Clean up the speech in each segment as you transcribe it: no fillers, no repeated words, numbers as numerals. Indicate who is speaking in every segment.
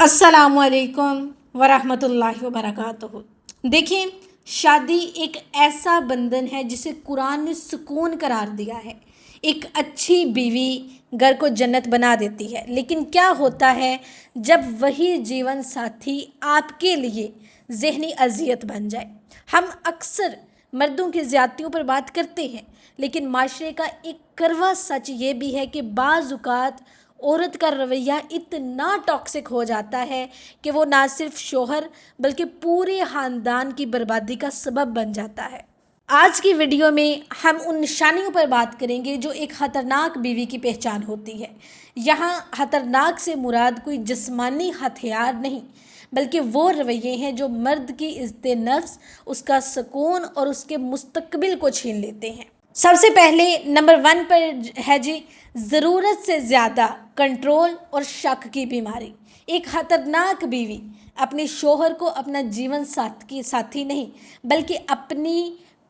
Speaker 1: अस्सलामु अलैकुम वरहमतुल्लाहि वबरकातुहू। देखिए, शादी एक ऐसा बंधन है जिसे कुरान ने सुकून करार दिया है। एक अच्छी बीवी घर को जन्नत बना देती है, लेकिन क्या होता है जब वही जीवन साथी आपके लिए ज़हनी अजियत बन जाए। हम अक्सर मर्दों की ज़्यादतियों पर बात करते हैं, लेकिन माशरे का एक करवा सच ये भी है कि बाज़ औक़ात औरत का रवैया इतना टॉक्सिक हो जाता है कि वो ना सिर्फ शोहर बल्कि पूरे ख़ानदान की बर्बादी का सबब बन जाता है। आज की वीडियो में हम उन निशानियों पर बात करेंगे जो एक ख़तरनाक बीवी की पहचान होती है। यहाँ ख़तरनाक से मुराद कोई जिस्मानी हथियार नहीं, बल्कि वो रवैये हैं जो मर्द की इज़्ज़त नफ्स, उसका सुकून और उसके मुस्तकबिल को छीन लेते हैं। सबसे पहले नंबर 1 पर है जी, ज़रूरत से ज़्यादा कंट्रोल और शक की बीमारी। एक ख़तरनाक बीवी अपने शोहर को अपना जीवन साथी नहीं बल्कि अपनी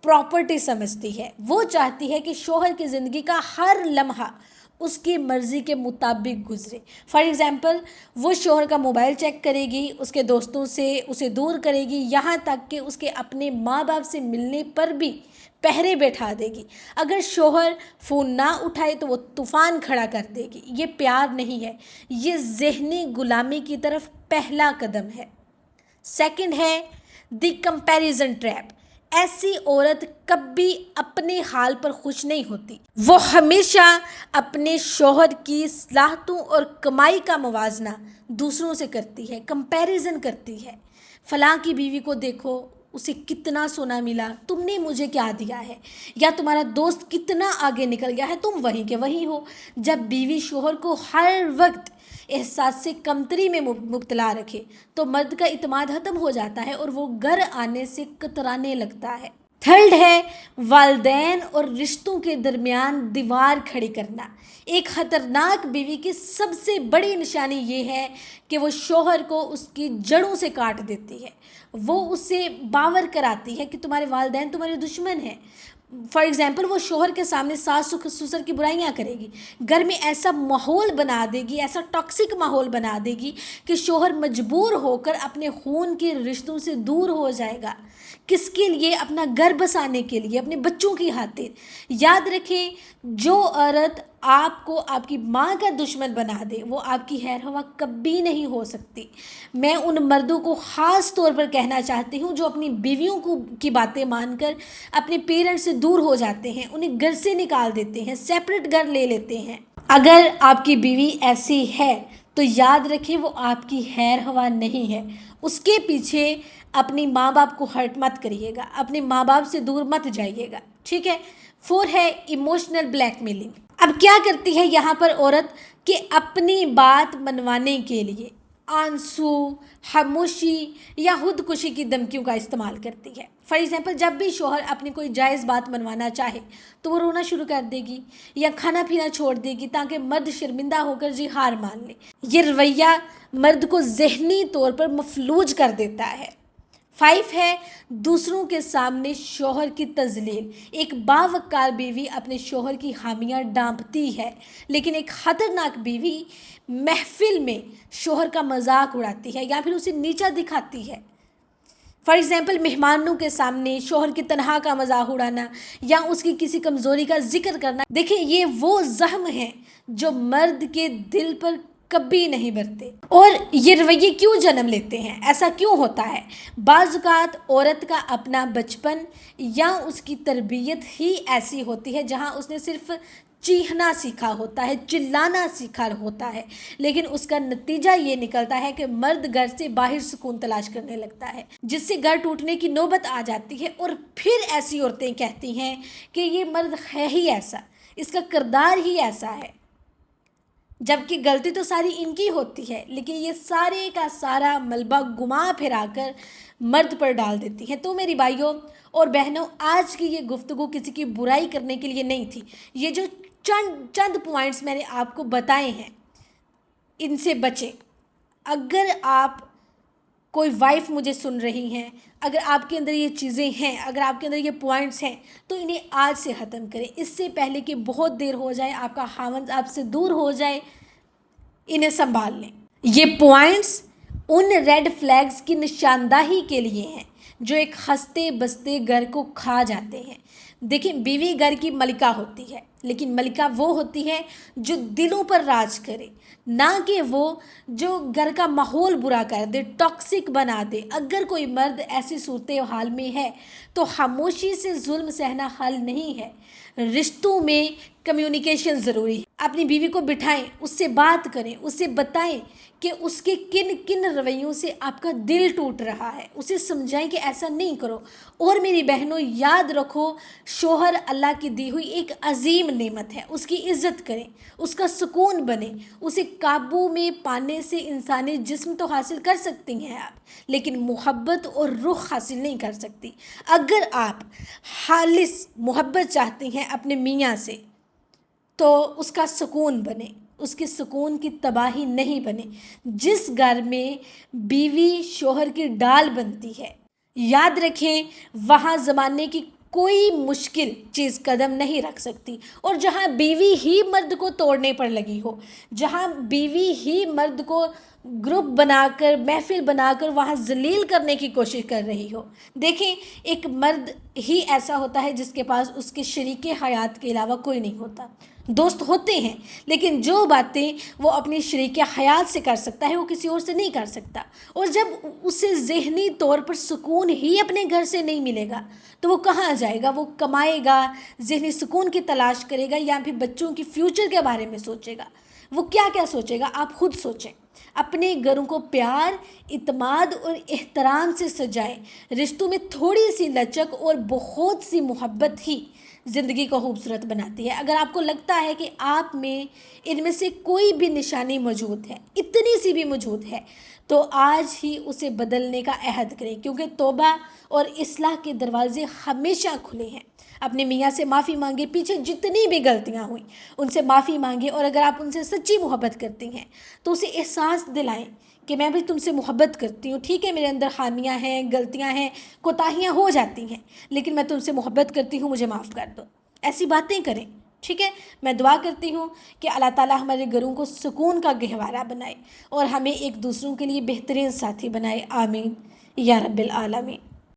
Speaker 1: प्रॉपर्टी समझती है। वो चाहती है कि शोहर की ज़िंदगी का हर लम्हा उसकी मर्ज़ी के मुताबिक गुजरे। फॉर एग्ज़ाम्पल, वो शोहर का मोबाइल चेक करेगी, उसके दोस्तों से उसे दूर करेगी, यहाँ तक कि उसके अपने माँ बाप से मिलने पर भी पहरे बैठा देगी। अगर शोहर फ़ोन ना उठाए तो वो तूफ़ान खड़ा कर देगी। ये प्यार नहीं है, ये ज़हनी गुलामी की तरफ पहला कदम है। सेकंड है द कंपैरिजन ट्रैप। ऐसी औरत कभी अपने हाल पर खुश नहीं होती। वो हमेशा अपने शोहर की सलाहतों और कमाई का मुवाजना दूसरों से करती है, कंपैरिजन करती है। फ़लाँ की बीवी को देखो, उसे कितना सोना मिला, तुमने मुझे क्या दिया है, या तुम्हारा दोस्त कितना आगे निकल गया है, तुम वहीं के वहीं हो। जब बीवी शोहर को हर वक्त एहसास से कमतरी में मुब्तला रखे तो मर्द का इत्मीनान ख़त्म हो जाता है और वो घर आने से कतराने लगता है। थर्ड है वालिदैन और रिश्तों के दरमियान दीवार खड़ी करना। एक ख़तरनाक बीवी की सबसे बड़ी निशानी ये है कि वो शोहर को उसकी जड़ों से काट देती है। वो उसे बावर कराती है कि तुम्हारे वालिदैन तुम्हारे दुश्मन हैं। फॉर एग्ज़ाम्पल, वो शोहर के सामने सास ससुर की बुराइयां करेगी, घर में ऐसा माहौल बना देगी, ऐसा टॉक्सिक माहौल बना देगी कि शोहर मजबूर होकर अपने खून के रिश्तों से दूर हो जाएगा। किसके लिए? अपना घर बसाने के लिए, अपने बच्चों की खातिर। याद रखें, जो औरत आपको आपकी माँ का दुश्मन बना दे वो आपकी खैर हवा कभी नहीं हो सकती। मैं उन मर्दों को ख़ास तौर पर कहना चाहती हूँ जो अपनी बीवियों की बातें मानकर अपने पेरेंट्स से दूर हो जाते हैं, उन्हें घर से निकाल देते हैं, सेपरेट घर ले लेते हैं। अगर आपकी बीवी ऐसी है तो याद रखें वो आपकी खैर हवा नहीं है। उसके पीछे अपनी माँ बाप को हर्ट मत करिएगा, अपने माँ बाप से दूर मत जाइएगा, ठीक है। 4 है इमोशनल ब्लैकमेलिंग। अब क्या करती है यहाँ पर औरत कि अपनी बात मनवाने के लिए आंसू, खामोशी या खुदकुशी की धमकियों का इस्तेमाल करती है। फॉर एग्ज़ाम्पल, जब भी शोहर अपनी कोई जायज़ बात मनवाना चाहे तो वो रोना शुरू कर देगी या खाना पीना छोड़ देगी ताकि मर्द शर्मिंदा होकर जी हार मान ले। ये रवैया मर्द को ज़हनी तौर पर मफलूज कर देता है। 5 है दूसरों के सामने शोहर की तज़लील। एक बावकार बीवी अपने शोहर की खामियां डांपती है, लेकिन एक ख़तरनाक बीवी महफिल में शोहर का मजाक उड़ाती है या फिर उसे नीचा दिखाती है। फॉर एग्ज़ाम्पल, मेहमानों के सामने शोहर की तनहा का मजाक उड़ाना या उसकी किसी कमज़ोरी का जिक्र करना। देखिए, ये वो ज़ख्म है जो मर्द के दिल पर कभी नहीं भरते। और ये रवैये क्यों जन्म लेते हैं, ऐसा क्यों होता है? बाज़-औक़ात औरत का अपना बचपन या उसकी तरबियत ही ऐसी होती है जहाँ उसने सिर्फ चीखना सीखा होता है, चिल्लाना सीखा होता है, लेकिन उसका नतीजा ये निकलता है कि मर्द घर से बाहर सुकून तलाश करने लगता है, जिससे घर टूटने की नौबत आ जाती है। और फिर ऐसी औरतें कहती हैं कि ये मर्द है ही ऐसा, इसका किरदार ही ऐसा है, जबकि गलती तो सारी इनकी होती है, लेकिन ये सारे का सारा मलबा घुमा फिराकर मर्द पर डाल देती है। तो मेरी भाइयों और बहनों, आज की ये गुफ्तगू किसी की बुराई करने के लिए नहीं थी। ये जो चंद पॉइंट्स मैंने आपको बताए हैं, इनसे बचें। अगर आप कोई वाइफ मुझे सुन रही हैं, अगर आपके अंदर ये चीज़ें हैं, अगर आपके अंदर ये पॉइंट्स हैं, तो इन्हें आज से ख़त्म करें, इससे पहले कि बहुत देर हो जाए, आपका खावंद आपसे दूर हो जाए। इन्हें संभाल लें। ये पॉइंट्स ان ریڈ فلیگز کی نشاندہی کے لیے ہیں جو ایک ہنستے بستے گھر کو کھا جاتے ہیں۔ دیکھیں، بیوی گھر کی ملکہ ہوتی ہے، لیکن ملکہ وہ ہوتی ہے جو دلوں پر راج کرے، نہ کہ وہ جو گھر کا ماحول برا کر دے، ٹاکسک بنا دے۔ اگر کوئی مرد ایسی صورتحال میں ہے تو خاموشی سے ظلم سہنا حل نہیں ہے۔ رشتوں میں کمیونیکیشن ضروری ہے۔ اپنی بیوی کو بٹھائیں، اس سے بات کریں، اسے بتائیں کہ اس کے کن کن رویوں سے آپ کا دل ٹوٹ رہا ہے، اسے سمجھائیں کہ ایسا نہیں کرو۔ اور میری بہنوں، یاد رکھو، شوہر اللہ کی دی ہوئی ایک عظیم نعمت ہے، اس کی عزت کریں، اس کا سکون بنیں۔ اسے قابو میں پانے سے انسانی جسم تو حاصل کر سکتی ہیں آپ، لیکن محبت اور روح حاصل نہیں کر سکتی۔ اگر آپ خالص محبت چاہتی ہیں اپنے میاں سے تو اس کا سکون بنے، اس کے سکون کی تباہی نہیں بنے۔ جس گھر میں بیوی شوہر کی ڈال بنتی ہے، یاد رکھیں وہاں زمانے کی کوئی مشکل چیز قدم نہیں رکھ سکتی۔ اور جہاں بیوی ہی مرد کو توڑنے پر لگی ہو، جہاں بیوی ہی مرد کو گروپ بنا کر، محفل بنا کر وہاں ذلیل کرنے کی کوشش کر رہی ہو، دیکھیں ایک مرد ہی ایسا ہوتا ہے جس کے پاس اس کے شریک حیات کے علاوہ کوئی نہیں ہوتا۔ دوست ہوتے ہیں، لیکن جو باتیں وہ اپنی شریک حیات سے کر سکتا ہے وہ کسی اور سے نہیں کر سکتا۔ اور جب اسے ذہنی طور پر سکون ہی اپنے گھر سے نہیں ملے گا تو وہ کہاں جائے گا؟ وہ کمائے گا، ذہنی سکون کی تلاش کرے گا، یا پھر بچوں کی فیوچر کے بارے میں سوچے گا؟ وہ کیا کیا سوچے گا؟ آپ خود سوچیں۔ اپنے گھروں کو پیار، اعتماد اور احترام سے سجائیں۔ رشتوں میں تھوڑی سی لچک اور بہت سی محبت ہی زندگی کو خوبصورت بناتی ہے۔ اگر آپ کو لگتا ہے کہ آپ میں ان میں سے کوئی بھی نشانی موجود ہے، اتنی سی بھی موجود ہے، تو آج ہی اسے بدلنے کا عہد کریں، کیونکہ توبہ اور اصلاح کے دروازے ہمیشہ کھلے ہیں۔ اپنے میاں سے معافی مانگے، پیچھے جتنی بھی غلطیاں ہوئیں ان سے معافی مانگے، اور اگر آپ ان سے سچی محبت کرتی ہیں تو اسے احساس دلائیں کہ میں بھی تم سے محبت کرتی ہوں، ٹھیک ہے میرے اندر خامیاں ہیں، غلطیاں ہیں، کوتاہیاں ہو جاتی ہیں، لیکن میں تم سے محبت کرتی ہوں، مجھے معاف کر دو۔ ایسی باتیں کریں، ٹھیک ہے؟ میں دعا کرتی ہوں کہ اللہ تعالیٰ ہمارے گھروں کو سکون کا گہوارہ بنائے اور ہمیں ایک دوسروں کے لیے بہترین ساتھی بنائے۔ آمین یا رب العالمین۔